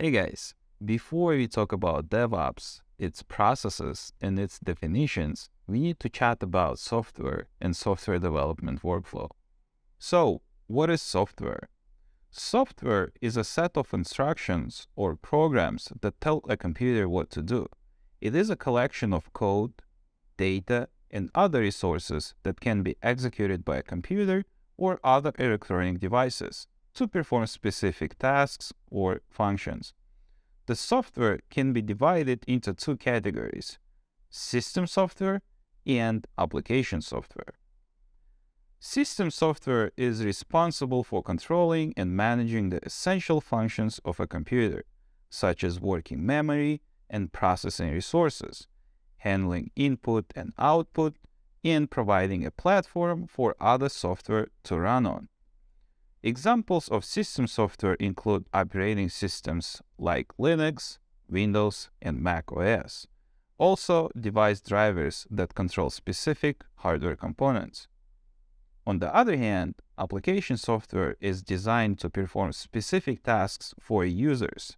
Hey guys, before we talk about DevOps, its processes, and its definitions, we need to chat about software and software development workflow. So, what is software? Software is a set of instructions or programs that tell a computer what to do. It is a collection of code, data, and other resources that can be executed by a computer or other electronic devices to perform specific tasks or functions. The software can be divided into two categories: system software and application software. System software is responsible for controlling and managing the essential functions of a computer, such as working memory and processing resources, handling input and output, and providing a platform for other software to run on. Examples of system software include operating systems like Linux, Windows, and Mac OS. Also, device drivers that control specific hardware components. On the other hand, application software is designed to perform specific tasks for users.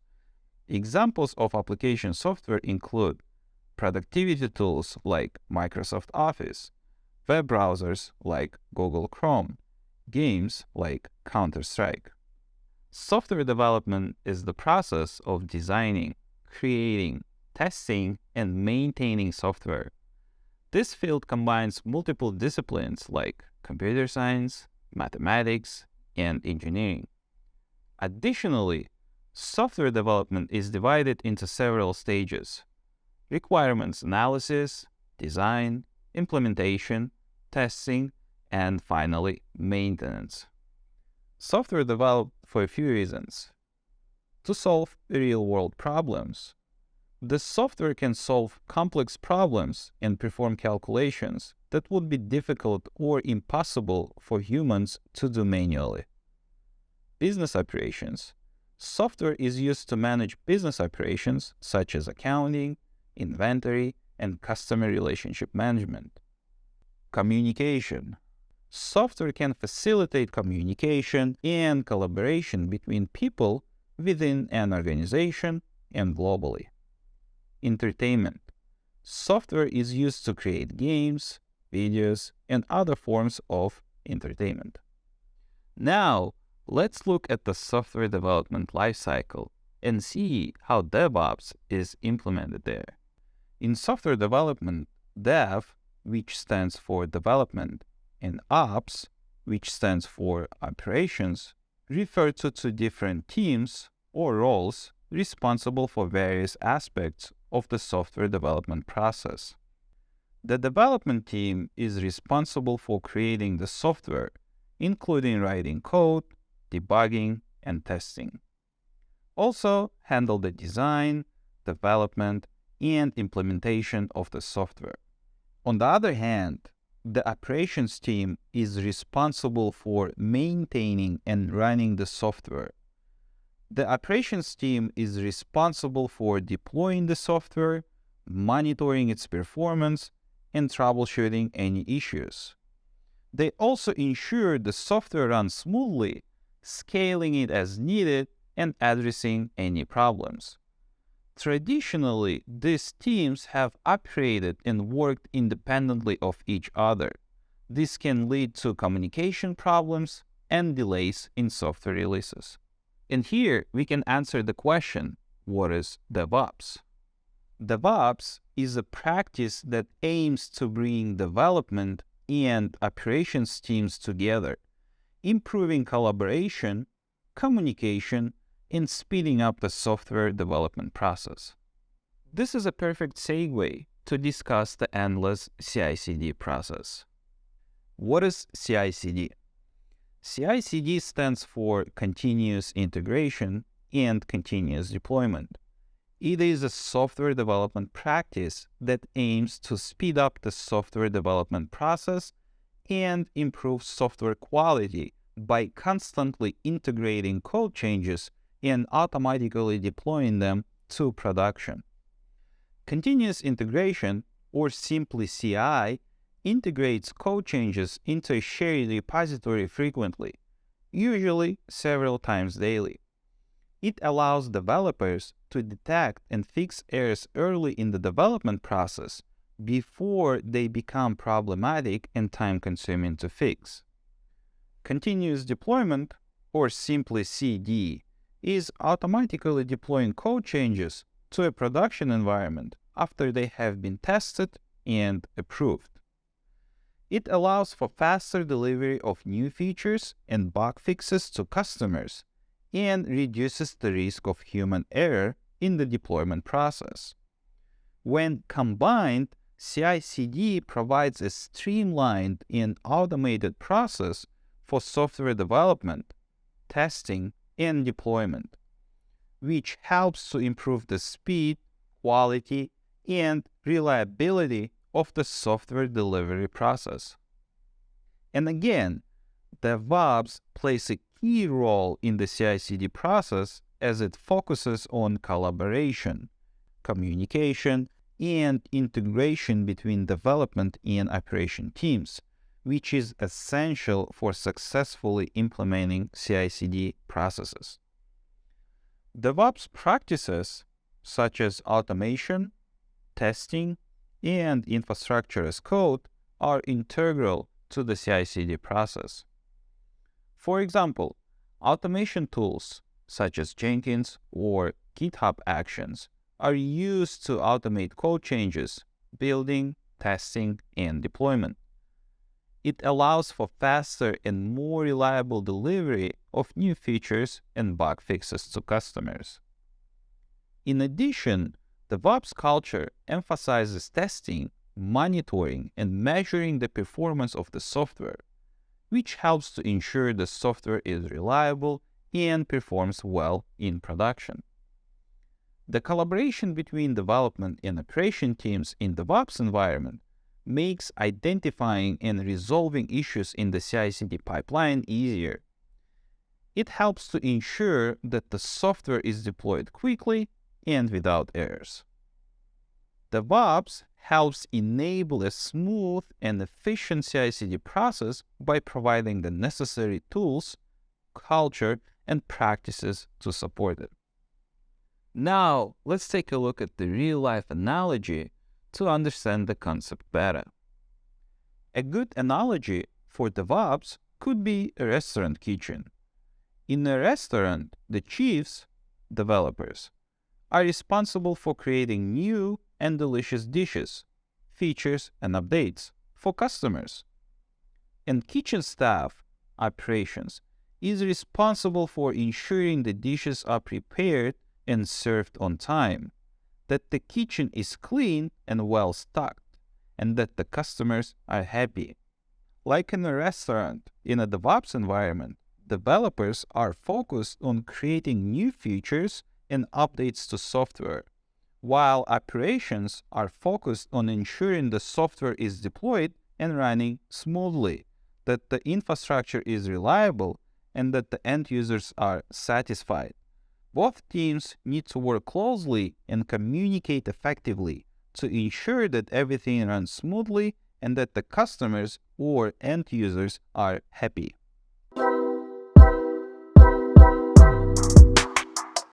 Examples of application software include productivity tools like Microsoft Office, web browsers like Google Chrome, games like Counter-Strike. Software development is the process of designing, creating, testing, and maintaining software. This field combines multiple disciplines like computer science, mathematics, and engineering. Additionally, software development is divided into several stages: requirements analysis, design, implementation, testing, and finally, maintenance. Software developed for a few reasons. To solve real-world problems. The software can solve complex problems and perform calculations that would be difficult or impossible for humans to do manually. Business operations. Software is used to manage business operations such as accounting, inventory, and customer relationship management. Communication. Software can facilitate communication and collaboration between people within an organization and globally. Entertainment. Software is used to create games, videos, and other forms of entertainment. Now, let's look at the software development lifecycle and see how DevOps is implemented there. In software development, Dev, which stands for development, and Ops, which stands for operations, refer to two different teams or roles responsible for various aspects of the software development process. The development team is responsible for creating the software, including writing code, debugging, and testing. Also handle the design, development, and implementation of the software. On the other hand, the operations team is responsible for maintaining and running the software. The operations team is responsible for deploying the software, monitoring its performance, and troubleshooting any issues. They also ensure the software runs smoothly, scaling it as needed, and addressing any problems. Traditionally, these teams have operated and worked independently of each other. This can lead to communication problems and delays in software releases. And here we can answer the question, what is DevOps? DevOps is a practice that aims to bring development and operations teams together, improving collaboration, communication, and speeding up the software development process. This is a perfect segue to discuss the endless CICD process. What is CICD? CICD stands for Continuous Integration and Continuous Deployment. It is a software development practice that aims to speed up the software development process and improve software quality by constantly integrating code changes and automatically deploying them to production. Continuous integration, or simply CI, integrates code changes into a shared repository frequently, usually several times daily. It allows developers to detect and fix errors early in the development process before they become problematic and time-consuming to fix. Continuous deployment, or simply CD, is automatically deploying code changes to a production environment after they have been tested and approved. It allows for faster delivery of new features and bug fixes to customers and reduces the risk of human error in the deployment process. When combined, CI/CD provides a streamlined and automated process for software development, testing, and deployment, which helps to improve the speed, quality, and reliability of the software delivery process. And again, DevOps plays a key role in the CI/CD process as it focuses on collaboration, communication, and integration between development and operation teams, which is essential for successfully implementing CI/CD processes. DevOps practices such as automation, testing, and infrastructure as code are integral to the CI/CD process. For example, automation tools such as Jenkins or GitHub Actions are used to automate code changes, building, testing, and deployment. It allows for faster and more reliable delivery of new features and bug fixes to customers. In addition, DevOps culture emphasizes testing, monitoring, and measuring the performance of the software, which helps to ensure the software is reliable and performs well in production. The collaboration between development and operation teams in DevOps environment makes identifying and resolving issues in the CI/CD pipeline easier. It helps to ensure that the software is deployed quickly and without errors. DevOps helps enable a smooth and efficient CI/CD process by providing the necessary tools, culture, and practices to support it. Now, let's take a look at the real-life analogy to understand the concept better. A good analogy for DevOps could be a restaurant kitchen. In a restaurant, the chiefs, developers, are responsible for creating new and delicious dishes, features, and updates for customers. And kitchen staff, operations, is responsible for ensuring the dishes are prepared and served on time, that the kitchen is clean and well stocked, and that the customers are happy. Like in a restaurant, in a DevOps environment, developers are focused on creating new features and updates to software, while operations are focused on ensuring the software is deployed and running smoothly, that the infrastructure is reliable, and that the end users are satisfied. Both teams need to work closely and communicate effectively to ensure that everything runs smoothly and that the customers or end users are happy.